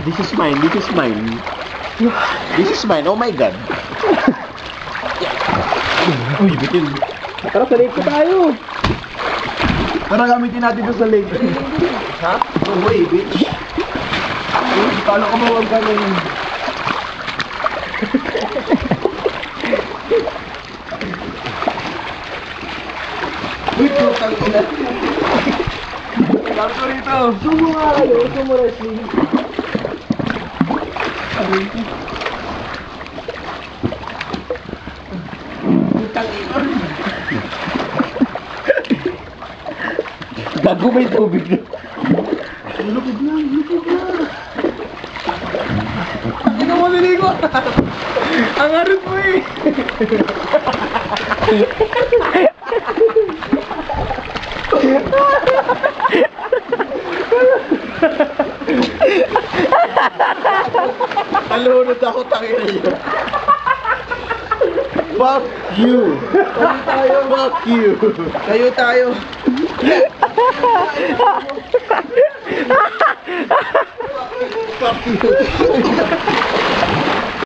This is mine, this is mine. This is mine, oh my god. Uy, bitin. Tara, sa lake pa tayo. Tara, gamitin natin ito sa lake. Ha? No way, bitch. Paano ka mawag ka ngayon? Uy, putang ina. Sabi ko rito. Sumo nga kayo, sumo wrestling. Gago may tubig na. Lupig na, lupig na. Hindi ka maliligo. Ang harap mo eh. Alunod ako, tangina yun. Fuck you. Fuck you. Tayo tayo. Fuck you.